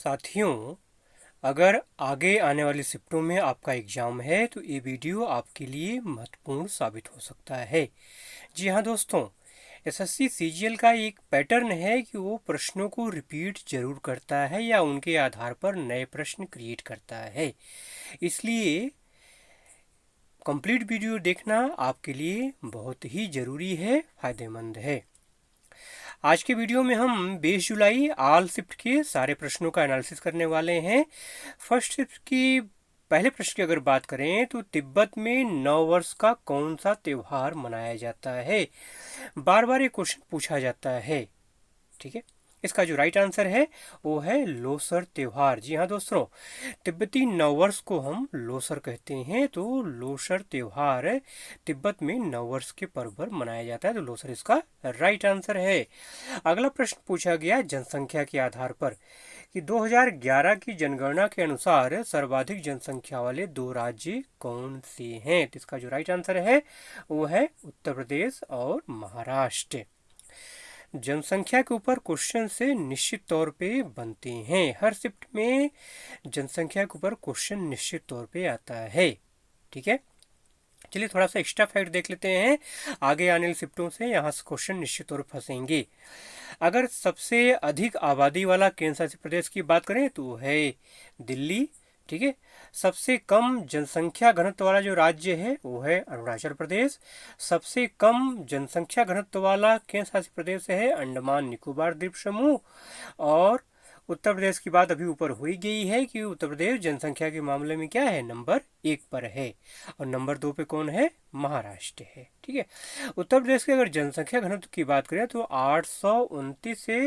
साथियों, अगर आगे आने वाली शिफ्टों में आपका एग्जाम है तो ये वीडियो आपके लिए महत्वपूर्ण साबित हो सकता है। जी हाँ दोस्तों, एसएससी सीजीएल का एक पैटर्न है कि वो प्रश्नों को रिपीट जरूर करता है या उनके आधार पर नए प्रश्न क्रिएट करता है। इसलिए कंप्लीट वीडियो देखना आपके लिए बहुत ही ज़रूरी है, फायदेमंद है। आज के वीडियो में हम 20 जुलाई ऑल शिफ्ट के सारे प्रश्नों का एनालिसिस करने वाले हैं। फर्स्ट शिफ्ट की पहले प्रश्न की अगर बात करें तो तिब्बत में नव वर्ष का कौन सा त्योहार मनाया जाता है। बार बार ये क्वेश्चन पूछा जाता है। ठीक है, इसका जो राइट आंसर है वो है लोसर त्योहार। जी हाँ दोस्तों, तिब्बती नववर्ष को हम लोसर कहते हैं। तो लोसर त्योहार तिब्बत में नववर्ष के पर्व पर मनाया जाता है, तो लोसर इसका राइट आंसर है। अगला प्रश्न पूछा गया जनसंख्या के आधार पर कि 2011 की जनगणना के अनुसार सर्वाधिक जनसंख्या वाले दो राज्य कौन से हैं। तो इसका जो राइट आंसर है वो है उत्तर प्रदेश और महाराष्ट्र। जनसंख्या के ऊपर क्वेश्चन से निश्चित तौर पे बनते हैं। हर शिफ्ट में जनसंख्या के ऊपर क्वेश्चन निश्चित तौर पे आता है। ठीक है, चलिए थोड़ा सा एक्स्ट्रा फैक्ट देख लेते हैं। आगे आने वाली शिफ्टों से यहाँ से क्वेश्चन निश्चित तौर पर फंसेंगे। अगर सबसे अधिक आबादी वाला केंद्र शासित प्रदेश की बात करें तो वो है दिल्ली। ठीक है, सबसे कम जनसंख्या घनत्व वाला जो राज्य है वो है अरुणाचल प्रदेश। सबसे कम जनसंख्या घनत्व वाला केंद्र शासित प्रदेश है अंडमान निकोबार द्वीप समूह। और उत्तर प्रदेश की बात अभी ऊपर हो ही गई है कि उत्तर प्रदेश जनसंख्या के मामले में क्या है, नंबर 1 पर है। और नंबर 2 पे कौन है, महाराष्ट्र है। ठीक है, उत्तर प्रदेश की अगर जनसंख्या घनत्व की बात करें तो 829 से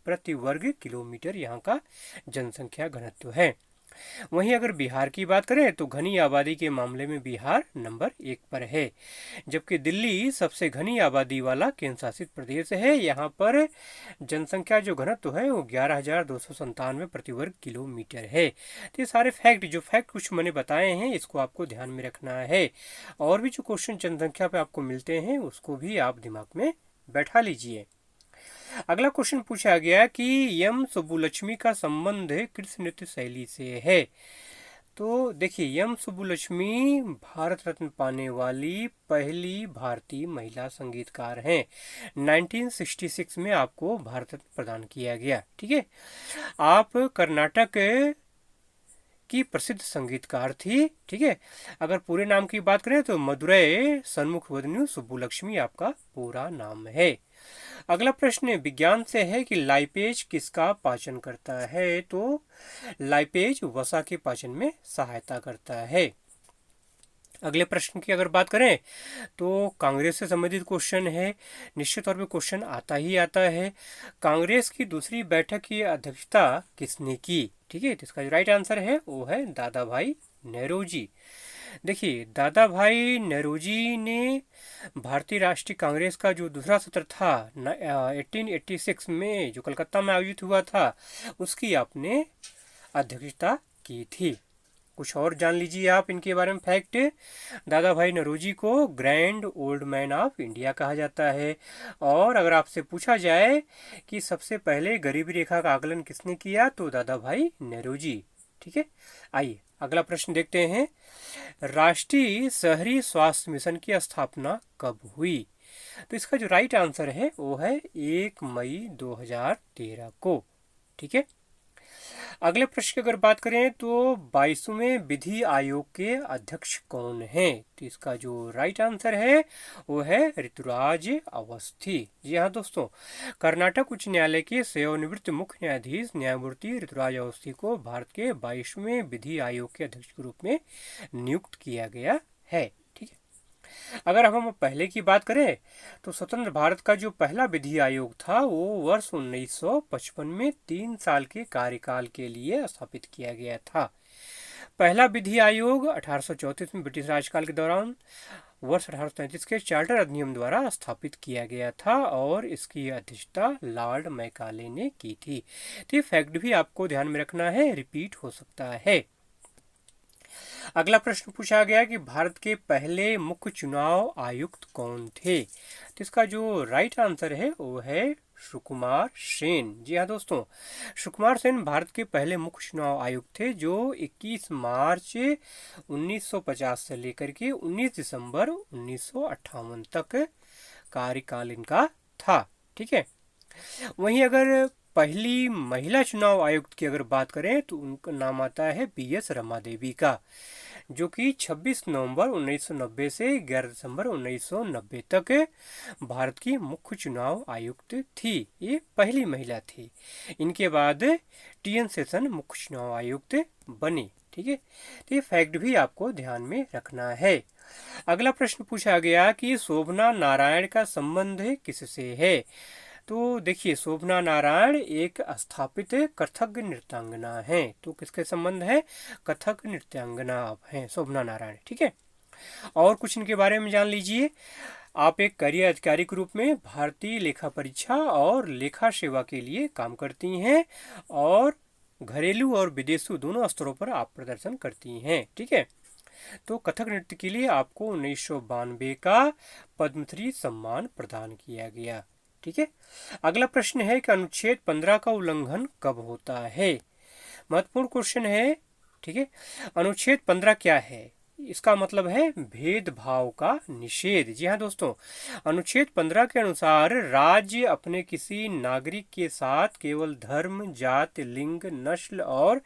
प्रति वर्ग किलोमीटर यहाँ का जनसंख्या घनत्व है। वहीं अगर बिहार की बात करें तो घनी आबादी के मामले में बिहार नंबर 1 पर है, जबकि दिल्ली सबसे घनी आबादी वाला केंद्र शासित प्रदेश है। यहाँ पर जनसंख्या जो घनत्व है वो 11,297 प्रति वर्ग किलोमीटर है। तो ये सारे फैक्ट कुछ मैंने बताए हैं, इसको आपको ध्यान में रखना है। और भी जो क्वेश्चन जनसंख्या पे आपको मिलते हैं उसको भी आप दिमाग में बैठा लीजिए। अगला क्वेश्चन पूछा गया कि यम सुब्बुलक्ष्मी का संबंध किस नृत्य शैली से है। तो देखिए, यम सुब्बुलक्ष्मी भारत रत्न पाने वाली पहली भारतीय महिला संगीतकार हैं। 1966 में आपको भारत रत्न प्रदान किया गया। ठीक है, आप कर्नाटक की प्रसिद्ध संगीतकार थी। ठीक है, अगर पूरे नाम की बात करें तो मदुरै सन्मुख वदनु सुब्बुलक्ष्मी आपका पूरा नाम है। अगला प्रश्न विज्ञान से है कि लाइपेज किसका पाचन करता है। तो लाइपेज वसा के पाचन में सहायता करता है। अगले प्रश्न की अगर बात करें तो कांग्रेस से संबंधित क्वेश्चन है, निश्चित तौर पे क्वेश्चन आता ही आता है। कांग्रेस की दूसरी बैठक की अध्यक्षता किसने की। ठीक है, तो इसका जो राइट आंसर है वो है दादा भाई नेहरूजी। देखिए, दादा भाई नेहरूजी ने भारतीय राष्ट्रीय कांग्रेस का जो दूसरा सत्र था 1886 में जो कलकत्ता में आयोजित हुआ था उसकी आपने अध्यक्षता की थी। कुछ और जान लीजिए आप इनके बारे में फैक्ट। दादा भाई नौरोजी को grand old man of India कहा जाता है। और अगर आपसे पूछा जाए कि सबसे पहले गरीबी रेखा का आकलन किसने किया तो दादा भाई नेहरूजी। ठीक है, आइए अगला प्रश्न देखते हैं। राष्ट्रीय शहरी स्वास्थ्य मिशन की स्थापना कब हुई। तो इसका जो राइट आंसर है वो है 1 मई 2013 को। ठीक है, अगले प्रश्न की अगर बात करें तो 22वें विधि आयोग के अध्यक्ष कौन हैं। तो इसका जो राइट आंसर है वो है ऋतुराज अवस्थी। जी हाँ दोस्तों, कर्नाटक उच्च न्यायालय के सेवानिवृत्त मुख्य न्यायाधीश न्यायमूर्ति ऋतुराज अवस्थी को भारत के 22वें विधि आयोग के अध्यक्ष के रूप में नियुक्त किया गया है। ठीक है, अगर हम पहले की बात करें तो स्वतंत्र भारत का जो पहला विधि आयोग था वो वर्ष 1955 में 3 साल के कार्यकाल के लिए स्थापित किया गया था। पहला विधि आयोग 1834 में ब्रिटिश राजकाल के दौरान वर्ष 1833 के चार्टर अधिनियम द्वारा स्थापित किया गया था और इसकी अध्यक्षता लॉर्ड मैकाले ने की थी। तो ये फैक्ट भी आपको ध्यान में रखना है, रिपीट हो सकता है। अगला प्रश्न पूछा गया कि भारत के पहले मुख्य चुनाव आयुक्त कौन थे। तो इसका जो राइट आंसर है वो है सुकुमार सेन। जी हाँ दोस्तों, सुकुमार सेन भारत के पहले मुख्य चुनाव आयुक्त थे जो 21 मार्च 1950 से लेकर के 19 दिसंबर 1958 तक कार्यकाल इनका था। ठीक है। वहीं अगर पहली महिला चुनाव आयुक्त की अगर बात करें तो उनका नाम आता है BS रमा देवी का, जो कि 26 नवंबर 1990 से 11 दिसंबर 1990 तक भारत की मुख्य चुनाव आयुक्त थी। ये पहली महिला थी। इनके बाद TN सेशन मुख्य चुनाव आयुक्त बने। ठीक है, तो ये फैक्ट भी आपको ध्यान में रखना है। अगला प्रश्न पूछा गया कि शोभना नारायण का संबंध किससे है। तो देखिए, शोभना नारायण एक स्थापित कथक नृत्यांगना हैं। तो किसके संबंध है? कथक नृत्यांगना आप हैं शोभना नारायण। ठीक है, और कुछ इनके बारे में जान लीजिए। आप एक करियर अधिकारी के रूप में भारतीय लेखा परीक्षा और लेखा सेवा के लिए काम करती हैं और घरेलू और विदेशी दोनों स्तरों पर आप प्रदर्शन करती हैं। ठीक है, तो कथक नृत्य के लिए आपको 1992 का पद्मश्री सम्मान प्रदान किया गया। ठीक है, अगला प्रश्न है कि अनुच्छेद 15 का उल्लंघन कब होता है। महत्वपूर्ण क्वेश्चन है। ठीक है, अनुच्छेद 15 क्या है? इसका मतलब है भेदभाव का निषेध। जी हाँ दोस्तों, अनुच्छेद 15 के अनुसार राज्य अपने किसी नागरिक के साथ केवल धर्म, जाति, लिंग, नस्ल और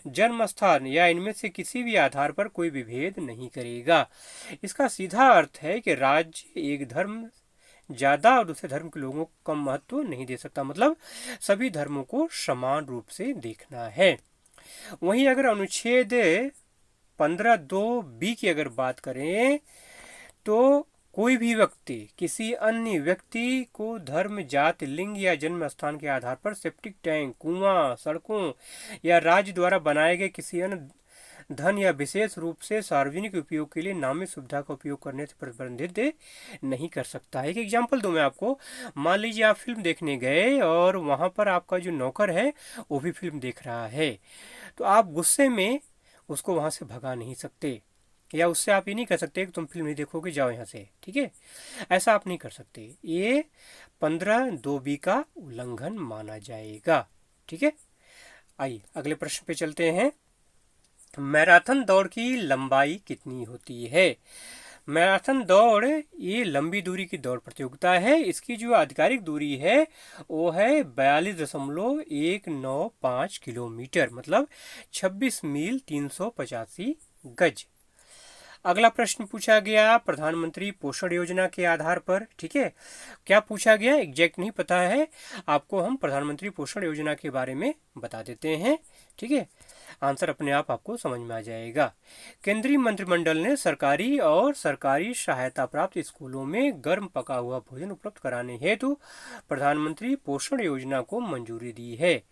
जन्म स्थान या इनमें से किसी भी आधार पर कोई विभेद नहीं करेगा। इसका सीधा अर्थ है कि राज्य एक धर्म ज्यादा और दूसरे धर्म के लोगों को कम महत्व नहीं दे सकता, मतलब सभी धर्मों को समान रूप से देखना है। वहीं अगर अनुच्छेद 15(2)(b) की अगर बात करें तो कोई भी व्यक्ति किसी अन्य व्यक्ति को धर्म, जाति, लिंग या जन्म स्थान के आधार पर सेप्टिक टैंक, कुआं, सड़कों या राज्य द्वारा बनाए गए किसी अन्य धन या विशेष रूप से सार्वजनिक उपयोग के लिए नामित सुविधा का उपयोग करने से प्रतिबंधित नहीं कर सकता है। एक एग्जाम्पल दूं मैं आपको। मान लीजिए आप फिल्म देखने गए और वहां पर आपका जो नौकर है वो भी फिल्म देख रहा है, तो आप गुस्से में उसको वहां से भगा नहीं सकते, या उससे आप ये नहीं कर सकते कि तुम फिल्म नहीं देखोगे, जाओ यहाँ से। ठीक है, ऐसा आप नहीं कर सकते। ये 15(2)(b) का उल्लंघन माना जाएगा। ठीक है, आइए अगले प्रश्न पे चलते हैं। मैराथन दौड़ की लंबाई कितनी होती है? मैराथन दौड़ ये लंबी दूरी की दौड़ प्रतियोगिता है। इसकी जो आधिकारिक दूरी है वो है 42.195 किलोमीटर, मतलब 26 मील 385 गज। अगला प्रश्न पूछा गया प्रधानमंत्री पोषण योजना के आधार पर। ठीक है, क्या पूछा गया एग्जैक्ट नहीं पता है आपको, हम प्रधानमंत्री पोषण योजना के बारे में बता देते हैं। ठीक है, आंसर अपने आप आपको समझ में आ जाएगा। केंद्रीय मंत्रिमंडल ने सरकारी और सरकारी सहायता प्राप्त स्कूलों में गर्म पका हुआ भोजन उपलब्ध कराने हेतु प्रधानमंत्री पोषण योजना को मंजूरी दी है।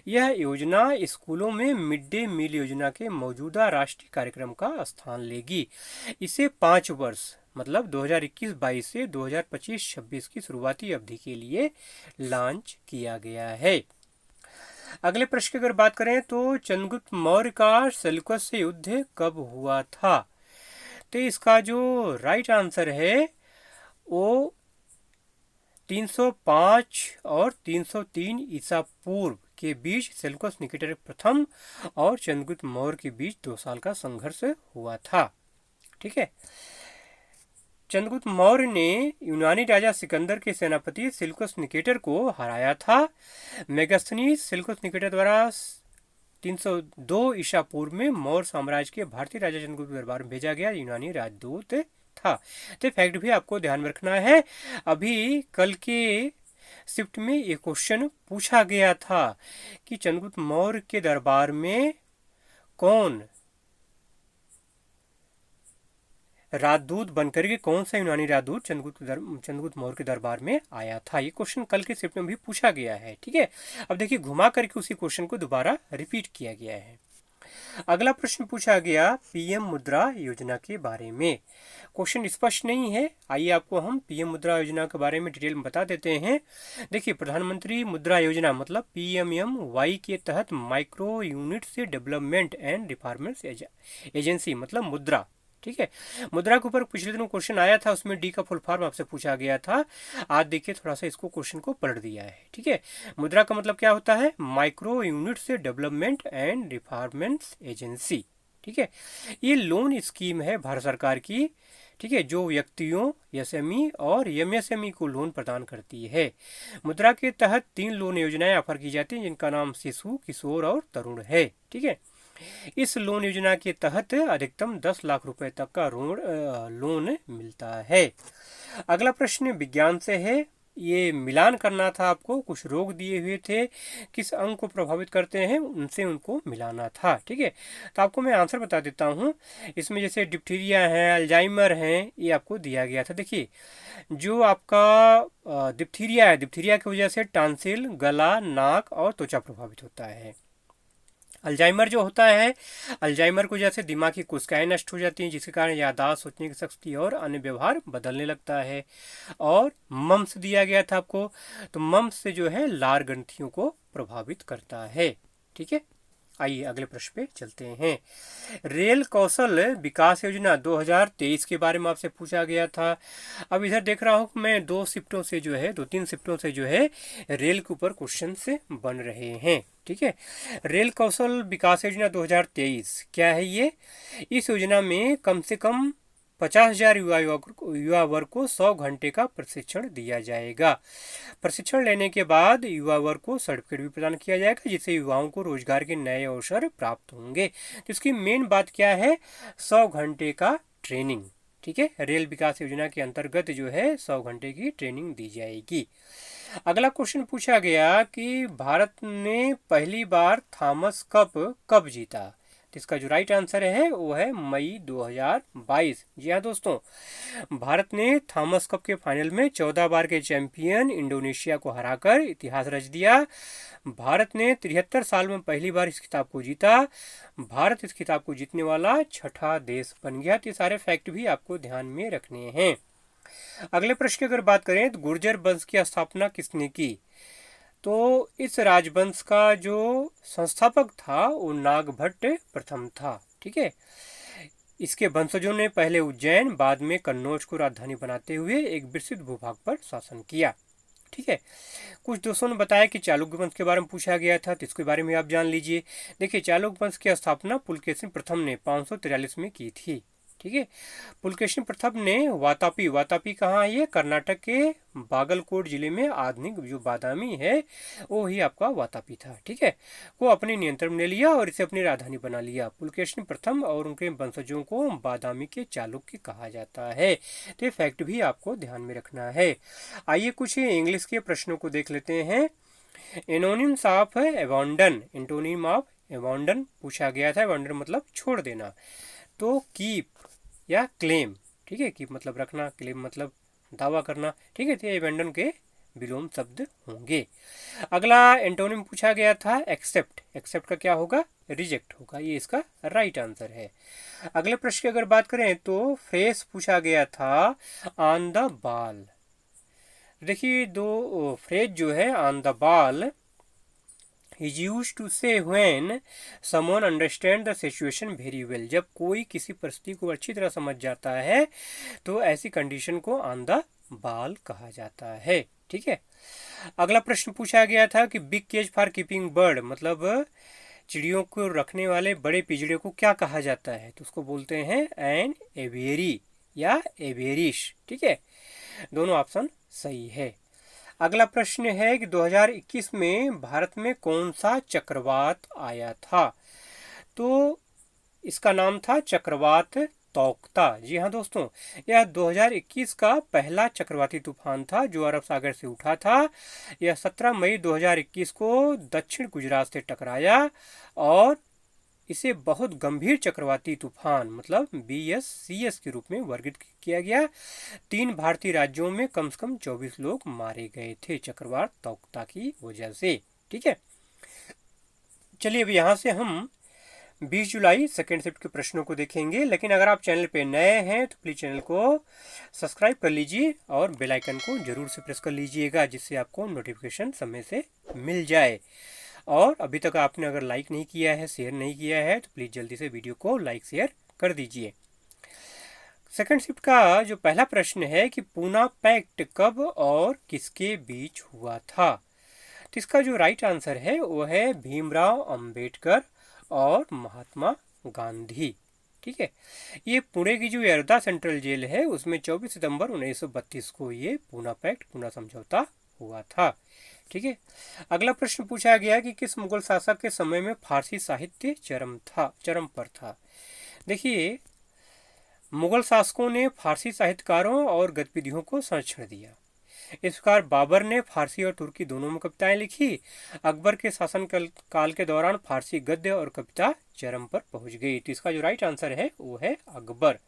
यह योजना स्कूलों में मिड डे मील योजना के मौजूदा राष्ट्रीय कार्यक्रम का स्थान लेगी। इसे 5 वर्ष मतलब 2021-22 से 2025-26 की शुरुआती अवधि के लिए लॉन्च किया गया है। अगले प्रश्न की अगर बात करें तो चंद्रगुप्त मौर्य का सेल्यूकस से युद्ध कब हुआ था? तो इसका जो राइट आंसर है वो 305 और 303 ईसा पूर्व के बीच सेल्यूकस निकेटर प्रथम और चंद्रगुप्त मौर्य के बीच 2 साल का संघर्ष हुआ था। ठीक है, चंद्रगुप्त मौर्य ने यूनानी राजा सिकंदर के सेनापति सेल्यूकस निकेटर को हराया था। मेगास्थनीज सेल्यूकस निकेटर द्वारा 302 ईसा पूर्व में मौर्य साम्राज्य के भारतीय राजा चंद्रगुप्त दरबार में भेजा गया यूनानी राजदूत था। तो फैक्ट भी आपको ध्यान में रखना है। अभी कल के शिफ्ट में ये क्वेश्चन पूछा गया था कि चंद्रगुप्त मौर्य के दरबार में कौन राजदूत बनकर के, कौन सा यूनानी राजदूत चंद्रगुप्त मौर्य के दरबार में आया था। ये क्वेश्चन कल के शिफ्ट में भी पूछा गया है। ठीक है, अब देखिए घुमा करके उसी क्वेश्चन को दोबारा रिपीट किया गया है। अगला प्रश्न पूछा गया PM मुद्रा योजना के बारे में। क्वेश्चन स्पष्ट नहीं है, आइए आपको हम PM मुद्रा योजना के बारे में डिटेल में बता देते हैं। देखिए, प्रधानमंत्री मुद्रा योजना मतलब PMMY के तहत माइक्रो यूनिट से डेवलपमेंट एंड रिफॉर्मेंस एजेंसी मतलब मुद्रा ठीक है। मुद्रा के ऊपर पिछले दिनों क्वेश्चन आया था, उसमें डी का फुल फॉर्म आपसे पूछा गया था। आज देखिए थोड़ा सा इसको क्वेश्चन को पलट दिया है। ठीक है, मुद्रा का मतलब क्या होता है? माइक्रो यूनिट से डेवलपमेंट एंड रिफॉर्मेंट्स एजेंसी। ठीक है, ये लोन स्कीम है भारत सरकार की। ठीक है, जो व्यक्तियों, एसएमई और एमएसएमई को लोन प्रदान करती है। मुद्रा के तहत 3 लोन योजनाएं ऑफर की जाती हैं, जिनका नाम शिशु, किशोर और तरुण है। ठीक है, इस लोन योजना के तहत अधिकतम 10 लाख रुपए तक का लोन मिलता है। अगला प्रश्न विज्ञान से है। ये मिलान करना था आपको, कुछ रोग दिए हुए थे, किस अंग को प्रभावित करते हैं उनसे उनको मिलाना था। ठीक है, तो आपको मैं आंसर बता देता हूँ। इसमें जैसे डिप्थीरिया है, अल्जाइमर है, ये आपको दिया गया था। देखिए, जो आपका डिप्थीरिया है, डिप्थीरिया की वजह से टांसिल, गला, नाक और त्वचा प्रभावित होता है। अल्जाइमर जो होता है, अल्जाइमर को जैसे दिमाग की कोशिकाएं नष्ट हो जाती हैं, जिसके कारण याददाश्त, सोचने की शक्ति और अन्य व्यवहार बदलने लगता है। और मम्स दिया गया था आपको, तो मम्स से जो है लार ग्रंथियों को प्रभावित करता है। ठीक है, आइए अगले प्रश्न पे चलते हैं। रेल कौशल विकास योजना 2023 के बारे में आपसे पूछा गया था। अब इधर देख रहा हूँ मैं 2 शिफ्टों से जो है, 2-3 शिफ्टों से जो है रेल के ऊपर क्वेश्चन से बन रहे हैं। ठीक है, रेल कौशल विकास योजना 2023 क्या है ये? इस योजना में कम से कम 50,000 युवा वर्ग को 100 घंटे का प्रशिक्षण दिया जाएगा। प्रशिक्षण लेने के बाद युवा वर्ग को सर्टिफिकेट भी प्रदान किया जाएगा, जिससे युवाओं को रोजगार के नए अवसर प्राप्त होंगे। तो इसकी मेन बात क्या है? 100 घंटे का ट्रेनिंग। ठीक है, रेल विकास योजना के अंतर्गत जो है 100 घंटे की ट्रेनिंग दी जाएगी। अगला क्वेश्चन पूछा गया कि भारत ने पहली बार थॉमस कप कब जीता? तो इसका जो राइट आंसर है वो है मई 2022। जी हाँ दोस्तों, भारत ने थॉमस कप के फाइनल में 14 बार के चैंपियन इंडोनेशिया को हराकर इतिहास रच दिया। भारत ने 73 साल में पहली बार इस खिताब को जीता। भारत इस खिताब को जीतने वाला 6ठा देश बन गया। तो ये सारे फैक्ट भी आपको ध्यान में रखने हैं। अगले प्रश्न की अगर बात करें तो गुर्जर वंश की स्थापना किसने की? तो इस राजवंश का जो संस्थापक था वो नागभट्ट प्रथम था। ठीक है, इसके वंशजों ने पहले उज्जैन, बाद में कन्नौज को राजधानी बनाते हुए एक विस्तृत भूभाग पर शासन किया। ठीक है, कुछ दोस्तों ने बताया कि चालुक्य वंश के बारे में पूछा गया था, तो इसके बारे में आप जान लीजिए। देखिए, चालुक्य वंश की स्थापना पुलकेशिन प्रथम ने 543 में की थी। ठीक है, पुलकेशिन प्रथम ने वातापी, वातापी कहाँ है? ये कर्नाटक के बागलकोट जिले में आधुनिक जो बादामी है वो ही आपका वातापी था। ठीक है, को अपने नियंत्रण में लिया और इसे अपनी राजधानी बना लिया। पुलकेशिन प्रथम और उनके वंशजों को बादामी के चालुक्य कहा जाता है। तो ये फैक्ट भी आपको ध्यान में रखना है। आइए कुछ इंग्लिश के प्रश्नों को देख लेते हैं। एनोनिम्स ऑफ एबॉन्डन, एंटोनिम ऑफ एबॉन्डन पूछा गया था। एबॉन्डन मतलब छोड़ देना। तो कीप या क्लेम। ठीक है, कीप मतलब रखना, क्लेम मतलब दावा करना। ठीक है, तो एबेंडन के विलोम शब्द होंगे। अगला एंटोनिम पूछा गया था एक्सेप्ट। एक्सेप्ट का क्या होगा? रिजेक्ट होगा। ये इसका राइट आंसर है। अगले प्रश्न की अगर बात करें तो फ्रेस पूछा गया था ऑन द बॉल। देखिए, दो फ्रेज जो है on the ball is used to say when someone understand the situation very well। जब कोई किसी परिस्थिति को अच्छी तरह समझ जाता है तो ऐसी कंडीशन को ऑन द बॉल कहा जाता है। ठीक है, अगला प्रश्न पूछा गया था कि big cage for keeping bird मतलब चिड़ियों को रखने वाले बड़े पिंजड़े को क्या कहा जाता है? तो उसको बोलते हैं एन एवेरी या एवेरिश। ठीक है, दोनों ऑप्शन सही है। अगला प्रश्न है कि 2021 में भारत में कौन सा चक्रवात आया था? तो इसका नाम था चक्रवात तौकता। जी हाँ दोस्तों, यह 2021 का पहला चक्रवाती तूफान था जो अरब सागर से उठा था। यह 17 मई 2021 को दक्षिण गुजरात से टकराया और इसे बहुत गंभीर चक्रवाती तूफान मतलब BSCS के रूप में वर्गीकृत किया गया। 3 भारतीय राज्यों में कम से कम 24 लोग मारे गए थे चक्रवात तौकता की वजह से। ठीक है, चलिए अब यहाँ से हम 20 जुलाई सेकेंड शिफ्ट के प्रश्नों को देखेंगे। लेकिन अगर आप चैनल पे नए हैं तो प्लीज़ चैनल को सब्सक्राइब कर लीजिए और बेल आइकन को जरूर से प्रेस कर लीजिएगा, जिससे आपको नोटिफिकेशन समय से मिल जाए। और अभी तक आपने अगर लाइक नहीं किया है, शेयर नहीं किया है तो प्लीज़ जल्दी से वीडियो को लाइक शेयर कर दीजिए। सेकंड शिफ्ट का जो पहला प्रश्न है कि पूना पैक्ट कब और किसके बीच हुआ था। तो इसका जो राइट आंसर है वो है भीमराव अंबेडकर और महात्मा गांधी। ठीक है, ये पुणे की जो यरदा सेंट्रल जेल है उसमें 24 सितंबर 1932 को ये पूना पैक्ट, पूना समझौता हुआ था। ठीक है, अगला प्रश्न पूछा गया कि किस मुगल शासक के समय में फारसी साहित्य चरम पर था। देखिए, मुगल शासकों ने फारसी साहित्यकारों और गतिविधियों को संरक्षण दिया। इस प्रकार बाबर ने फारसी और तुर्की दोनों में कविताएं लिखी। अकबर के शासन काल के दौरान फारसी गद्य और कविता चरम पर पहुंच गई। तो इसका जो राइट आंसर है वो है अकबर।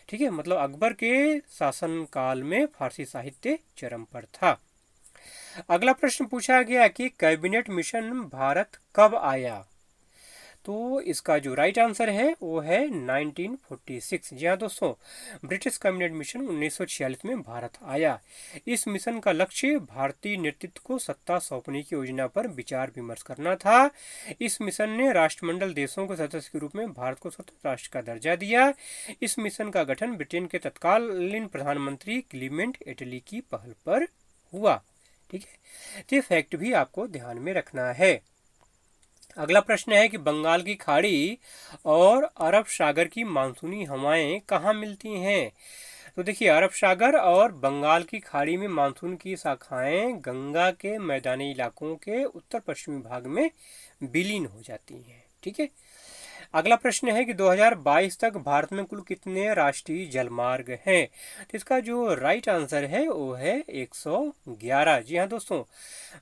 ठीक है, मतलब अकबर के शासन काल में फारसी साहित्य चरम पर था। अगला प्रश्न पूछा गया कि कैबिनेट मिशन भारत कब आया। तो इसका जो राइट आंसर है वो है 1946। जी हाँ दोस्तों, ब्रिटिश कैबिनेट मिशन 1946 में भारत आया। इस मिशन का लक्ष्य भारतीय नेतृत्व को सत्ता सौंपने की योजना पर विचार विमर्श करना था। इस मिशन ने राष्ट्रमंडल देशों के सदस्य के रूप में भारत को स्वतंत्र राष्ट्र का दर्जा दिया। इस मिशन का गठन ब्रिटेन के तत्कालीन प्रधानमंत्री क्लीमेंट एटली की पहल पर हुआ। ठीक है, तो ये फैक्ट भी आपको ध्यान में रखना है। अगला प्रश्न है कि बंगाल की खाड़ी और अरब सागर की मानसूनी हवाएं कहाँ मिलती हैं। तो देखिए, अरब सागर और बंगाल की खाड़ी में मानसून की शाखाएं गंगा के मैदानी इलाकों के उत्तर पश्चिमी भाग में विलीन हो जाती हैं। ठीक है, अगला प्रश्न है कि 2022 तक भारत में कुल कितने राष्ट्रीय जलमार्ग हैं। तो इसका जो राइट आंसर है वो है 111। जी हाँ दोस्तों,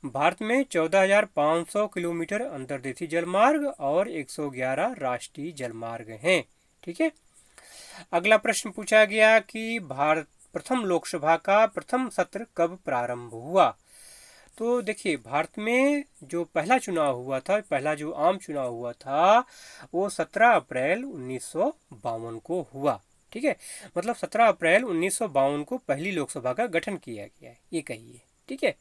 भारत में 14,500 किलोमीटर अंतर्देशीय जलमार्ग और 111 राष्ट्रीय जलमार्ग हैं। ठीक है, अगला प्रश्न पूछा गया कि भारत प्रथम लोकसभा का प्रथम सत्र कब प्रारंभ हुआ। तो देखिए, भारत में जो पहला चुनाव हुआ था, पहला जो आम चुनाव हुआ था वो 17 अप्रैल 1952 को हुआ। ठीक है, मतलब 17 अप्रैल 1952 को पहली लोकसभा का गठन किया गया है, ये कहिए। ठीक है,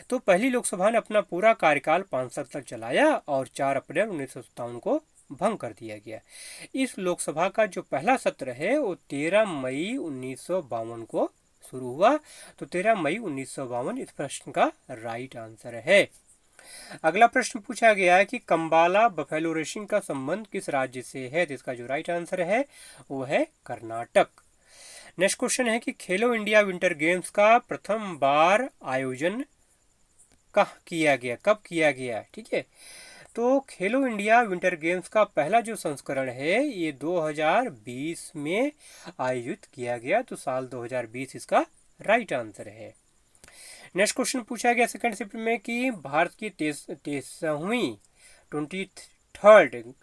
तो पहली लोकसभा ने अपना पूरा कार्यकाल 5 साल तक चलाया और 4 अप्रैल 1957 को भंग कर दिया गया। इस लोकसभा का जो पहला सत्र है वो 13 मई 1952 को शुरू हुआ। तो 13 मई 1952 इस प्रश्न का राइट आंसर है। अगला प्रश्न पूछा गया है कि कंबाला बफेलो रेसिंग का संबंध किस राज्य से है। तो इसका जो राइट आंसर है वो है कर्नाटक। नेक्स्ट क्वेश्चन है कि खेलो इंडिया विंटर गेम्स का प्रथम बार आयोजन कब किया गया। ठीक है, तो खेलो इंडिया विंटर गेम्स का पहला जो संस्करण है ये 2020 में आयोजित किया गया। तो साल 2020 इसका राइट आंसर है। नेक्स्ट क्वेश्चन पूछा गया सेकंड शिफ्ट में कि भारत की 23rd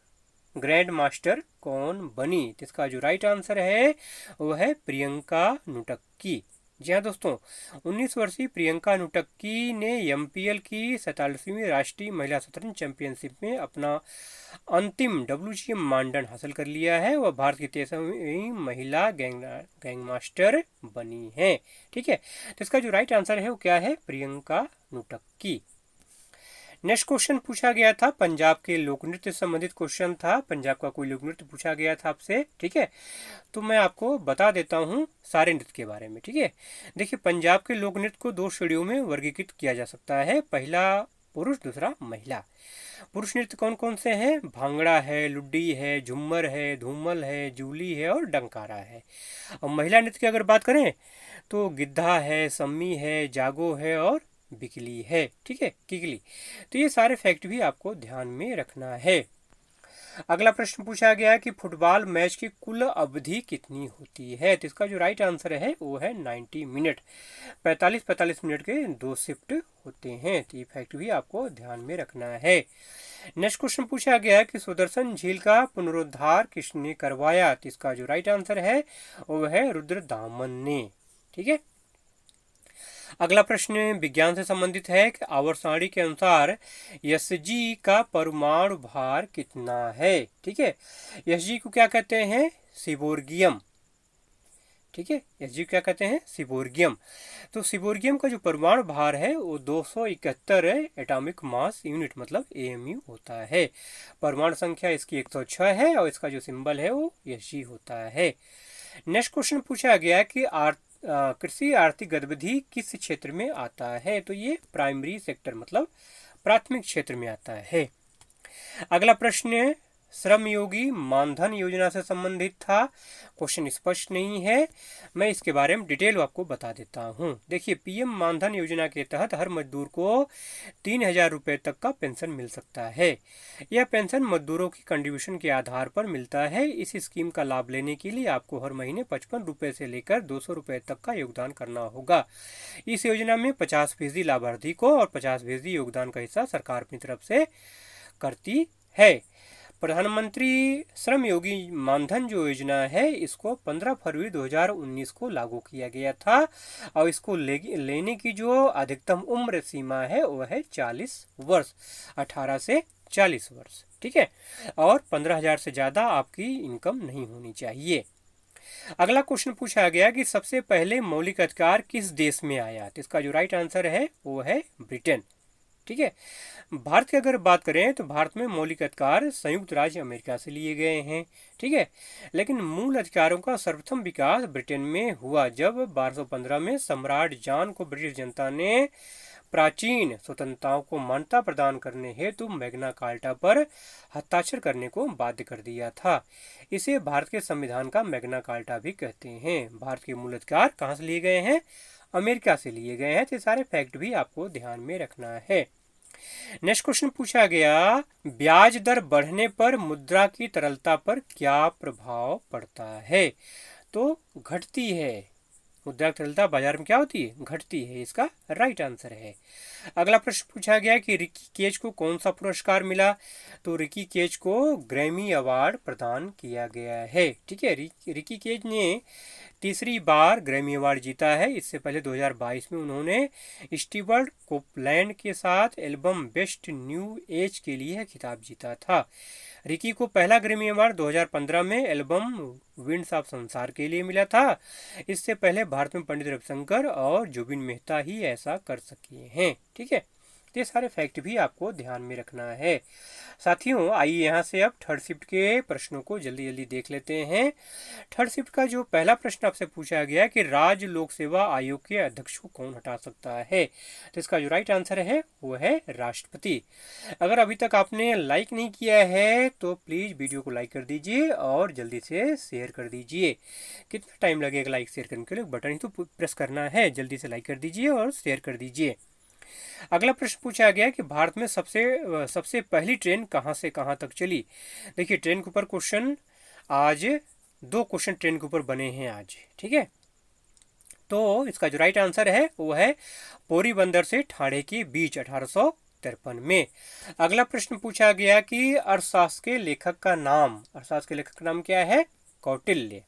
ग्रैंड मास्टर कौन बनी। तो इसका जो राइट आंसर है वो है प्रियंका नुटक्की। जी हाँ दोस्तों, 19 वर्षीय प्रियंका नुटक्की ने एमपीएल की 47वीं राष्ट्रीय महिला शतरंज चैंपियनशिप में अपना अंतिम WGM मानदंड हासिल कर लिया है। वह भारत की 23वीं महिला गैंग मास्टर बनी है। ठीक है, तो इसका जो राइट आंसर है वो क्या है, प्रियंका नुटक्की। नेक्स्ट क्वेश्चन पूछा गया था पंजाब के लोक नृत्य से संबंधित क्वेश्चन था। पंजाब का कोई लोक नृत्य पूछा गया था आपसे। ठीक है, तो मैं आपको बता देता हूँ सारे नृत्य के बारे में। ठीक है, देखिए, पंजाब के लोक नृत्य को 2 श्रेणियों में वर्गीकृत किया जा सकता है। पहला पुरुष, दूसरा महिला। पुरुष नृत्य कौन कौन से हैं, भांगड़ा है, लुड्डी है, झूमर है, धूमल है, जूली है और डंकारा है। और महिला नृत्य की अगर बात करें तो गिद्धा है, सम्मी है, जागो है और बिकली है। ठीक है, किकली। तो ये सारे फैक्ट भी आपको ध्यान में रखना है। अगला प्रश्न पूछा गया कि फुटबॉल मैच की कुल अवधि कितनी होती है। तो इसका जो राइट आंसर है वो है 90 मिनट। 45 मिनट के 2 शिफ्ट होते हैं। तो ये फैक्ट भी आपको ध्यान में रखना है। नेक्स्ट क्वेश्चन पूछा गया कि सुदर्शन झील का पुनरुद्धार किसने करवाया। तो इसका जो राइट आंसर है वो है रुद्रदामन ने। ठीक है, अगला प्रश्न विज्ञान से संबंधित है कि आवर्त सारणी के अनुसार Hg का परमाणु भार कितना है। ठीक है, Hg को क्या कहते हैं, सिबोर्गियम। ठीक है, Hg क्या कहते हैं, सिबोर्गियम। तो सिबोर्गियम का जो परमाणु भार है वो 271 एटॉमिक मास यूनिट मतलब AMU होता है। परमाणु संख्या इसकी 106 है और इसका जो सिंबल है वो Hg होता है। नेक्स्ट क्वेश्चन पूछा गया कि कृषि आर्थिक गतिविधि किस क्षेत्र में आता है, तो ये प्राइमरी सेक्टर मतलब प्राथमिक क्षेत्र में आता है। अगला प्रश्न श्रम योगी मानधन योजना से संबंधित था। क्वेश्चन स्पष्ट नहीं है, मैं इसके बारे में डिटेल आपको बता देता हूँ। देखिए, पीएम मानधन योजना के तहत हर मजदूर को 3,000 रुपये तक का पेंशन मिल सकता है। यह पेंशन मजदूरों की कंट्रीब्यूशन के आधार पर मिलता है। इस स्कीम का लाभ लेने के लिए आपको हर महीने 55 रुपये से लेकर 200 रुपये तक का योगदान करना होगा। इस योजना में 50% लाभार्थी को और 50% योगदान का हिस्सा सरकार अपनी तरफ से करती है। प्रधानमंत्री श्रम योगी मानधन जो योजना है, इसको 15 फरवरी 2019 को लागू किया गया था और इसको लेने की जो अधिकतम उम्र सीमा है वो है 40 वर्ष, 18 से 40 वर्ष, ठीक है। और 15,000 से ज़्यादा आपकी इनकम नहीं होनी चाहिए। अगला क्वेश्चन पूछा गया कि सबसे पहले मौलिक अधिकार किस देश में आया, तो इसका जो राइट आंसर है वो है ब्रिटेन, ठीक है। भारत की अगर बात करें तो भारत में मौलिक अधिकार संयुक्त राज्य अमेरिका से लिए गए हैं, ठीक है। लेकिन मूल अधिकारों का सर्वप्रथम विकास ब्रिटेन में हुआ जब 1215 में सम्राट जॉन को ब्रिटिश जनता ने प्राचीन स्वतंत्रताओं को मान्यता प्रदान करने हेतु मैग्ना कार्टा पर हस्ताक्षर करने को बाध्य कर दिया था। इसे भारत के संविधान का मैग्ना कार्टा भी कहते हैं। भारत के मूल अधिकार कहाँ से लिए गए हैं, अमेरिका से लिए गए हैं। तो सारे फैक्ट भी आपको ध्यान में रखना है। नेक्स्ट क्वेश्चन पूछा गया, ब्याज दर बढ़ने पर मुद्रा की तरलता पर क्या प्रभाव पड़ता है, तो घटती है। मुद्रा की तरलता बाजार में क्या होती है, घटती है, इसका राइट आंसर है। अगला प्रश्न पूछा गया कि रिकी केज को कौन सा पुरस्कार मिला, तो रिकी केज को ग्रैमी अवार्ड प्रदान किया गया है, ठीक है। रिकी केज ने तीसरी बार ग्रैमी अवार्ड जीता है। इससे पहले 2022 में उन्होंने स्टीवर्ट कोपलैंड के साथ एल्बम बेस्ट न्यू एज के लिए खिताब जीता था। रिकी को पहला ग्रैमी अवार्ड 2015 में एल्बम विंड्स ऑफ संसार के लिए मिला था। इससे पहले भारत में पंडित रविशंकर और जुबिन मेहता ही ऐसा कर सके हैं, ठीक है। ये सारे फैक्ट भी आपको ध्यान में रखना है। साथियों, आइए यहाँ से अब थर्ड शिफ्ट के प्रश्नों को जल्दी जल्दी देख लेते हैं। थर्ड शिफ्ट का जो पहला प्रश्न आपसे पूछा गया कि राज्य लोक सेवा आयोग के अध्यक्ष को कौन हटा सकता है, तो इसका जो राइट आंसर है वो है राष्ट्रपति। अगर अभी तक आपने लाइक नहीं किया है तो प्लीज़ वीडियो को लाइक कर दीजिए और जल्दी से शेयर कर दीजिए। कितना टाइम लगेगा लाइक शेयर करने के लिए, बटन ही तो प्रेस करना है। जल्दी से लाइक कर दीजिए और शेयर कर दीजिए। अगला प्रश्न पूछा गया कि भारत में सबसे पहली ट्रेन कहां से कहां तक चली। देखिए, ट्रेन के ऊपर क्वेश्चन आज 2 क्वेश्चन ट्रेन के ऊपर बने हैं आज, ठीक है। तो इसका जो राइट आंसर है वो है पोरबंदर से ठाणे के बीच 1853 में। अगला प्रश्न पूछा गया कि अर्थशास्त्र के लेखक का नाम क्या है, कौटिल्य।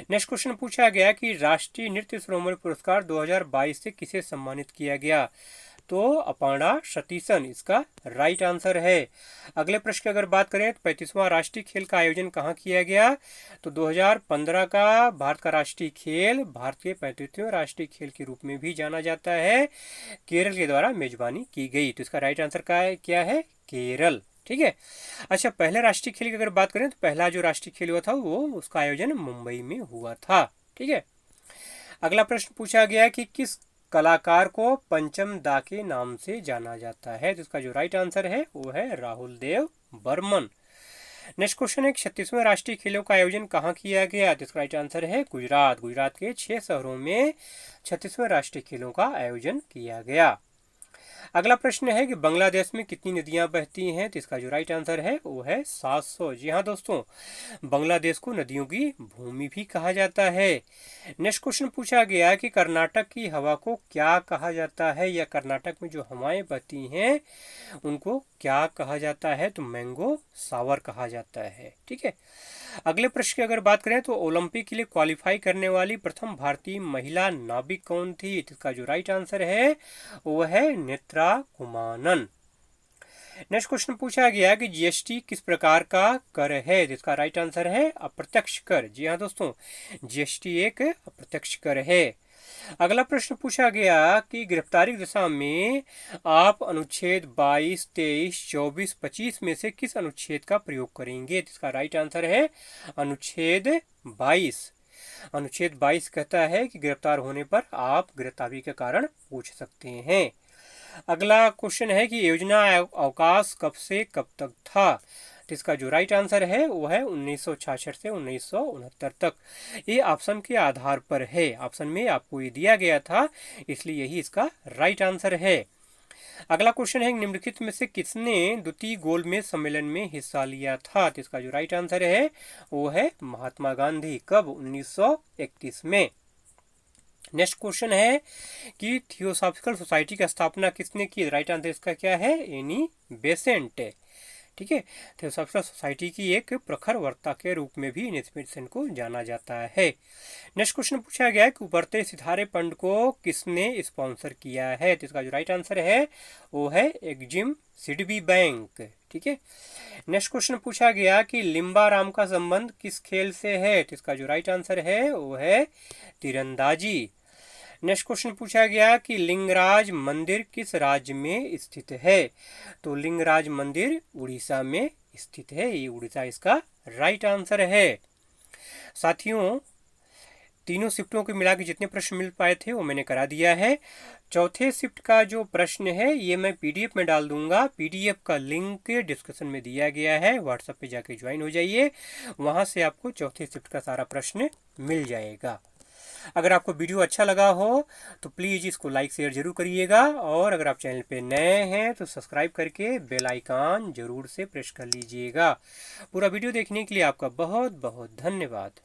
नेक्स्ट क्वेश्चन पूछा गया कि राष्ट्रीय नृत्य शिरोमणि पुरस्कार 2022 से किसे सम्मानित किया गया, तो अपर्णा सतीशन इसका राइट आंसर है। अगले प्रश्न की अगर बात करें तो 35वां राष्ट्रीय खेल का आयोजन कहाँ किया गया, तो 2015 का भारत का राष्ट्रीय खेल भारत के 35वें राष्ट्रीय खेल के रूप में भी जाना जाता है, केरल के द्वारा मेजबानी की गई। तो इसका राइट आंसर क्या है, केरल, ठीक है। अच्छा, पहले राष्ट्रीय खेल की अगर बात करें तो पहला जो राष्ट्रीय खेल हुआ था वो उसका आयोजन मुंबई में हुआ था, ठीक है। अगला प्रश्न पूछा गया कि किस कलाकार को पंचम दा के नाम से जाना जाता है, तो इसका जो राइट आंसर है वो है राहुल देव बर्मन। नेक्स्ट क्वेश्चन है 36वें राष्ट्रीय खेलों का आयोजन कहाँ किया गया, तो इसका राइट आंसर है गुजरात के 6 शहरों में 36वें राष्ट्रीय खेलों का आयोजन किया गया। अगला प्रश्न है कि बांग्लादेश में कितनी नदियां बहती हैं, तो इसका जो राइट आंसर है वो है 700। जी हाँ दोस्तों, बांग्लादेश को नदियों की भूमि भी कहा जाता है। नेक्स्ट क्वेश्चन पूछा गया कि कर्नाटक की हवा को क्या कहा जाता है, या कर्नाटक में जो हवाएं बहती हैं उनको क्या कहा जाता है, तो मैंगो सावर कहा जाता है, ठीक है। अगले प्रश्न की अगर बात करें तो ओलंपिक के लिए क्वालिफाई करने वाली प्रथम भारतीय महिला नाविक कौन थी, तो इसका जो राइट आंसर है वो है नेत्रा कुमानन। नेक्स्ट क्वेश्चन पूछा गया कि जीएसटी किस प्रकार का कर है, जिसका राइट आंसर है अप्रत्यक्ष कर। जी हाँ दोस्तों, जीएसटी एक अप्रत्यक्ष कर है। अगला प्रश्न पूछा गया कि गिरफ्तारी की दिशा में आप अनुच्छेद 22, 23, 24, 25 में से किस अनुच्छेद का प्रयोग करेंगे, तो इसका राइट आंसर है अनुच्छेद 22। अनुच्छेद 22 कहता है कि गिरफ्तार होने पर आप गिरफ्तारी के कारण पूछ सकते हैं। अगला क्वेश्चन है कि योजना अवकाश कब से कब तक था। तो इसका जो राइट आंसर है वो है 1966 से 1969 तक। ये ऑप्शन के आधार पर है, ऑप्शन में आपको ये दिया गया था, इसलिए यही इसका राइट आंसर है। अगला क्वेश्चन है निम्नलिखित में से किसने द्वितीय गोलमेज सम्मेलन में हिस्सा लिया था। तो इसका जो राइट आंसर है वो है महात्मा गांधी। कब? 1931 में। नेक्स्ट क्वेश्चन है कि थियोसॉफिकल सोसाइटी की स्थापना किसने की। राइट आंसर इसका क्या है? Annie Besant. ठीक है, थियोसॉफिकल सोसाइटी की एक प्रखर वक्ता के रूप में भी बेसेंट को जाना जाता है। नेक्स्ट क्वेश्चन पूछा गया है कि उभरते सितारे फंड को किसने स्पॉन्सर किया है। तो इसका जो राइट आंसर है वो है एग्जिम सिडबी बैंक। ठीक है, नेक्स्ट क्वेश्चन पूछा गया कि लिम्बाराम का संबंध किस खेल से है। तो इसका जो राइट आंसर है वो है तीरंदाजी। नेक्स्ट क्वेश्चन पूछा गया कि लिंगराज मंदिर किस राज्य में स्थित है। तो लिंगराज मंदिर उड़ीसा में स्थित है, ये उड़ीसा इसका राइट आंसर है। साथियों, तीनों शिफ्टों को मिला के जितने प्रश्न मिल पाए थे वो मैंने करा दिया है। चौथे शिफ्ट का जो प्रश्न है ये मैं पीडीएफ में डाल दूंगा, पीडीएफ का लिंक डिस्क्रिप्शन में दिया गया है, व्हाट्सएप पे जाके ज्वाइन हो जाइए, वहां से आपको चौथे शिफ्ट का सारा प्रश्न मिल जाएगा। अगर आपको वीडियो अच्छा लगा हो तो प्लीज़ इसको लाइक शेयर जरूर करिएगा, और अगर आप चैनल पे नए हैं तो सब्सक्राइब करके बेल आइकन जरूर से प्रेस कर लीजिएगा। पूरा वीडियो देखने के लिए आपका बहुत बहुत धन्यवाद।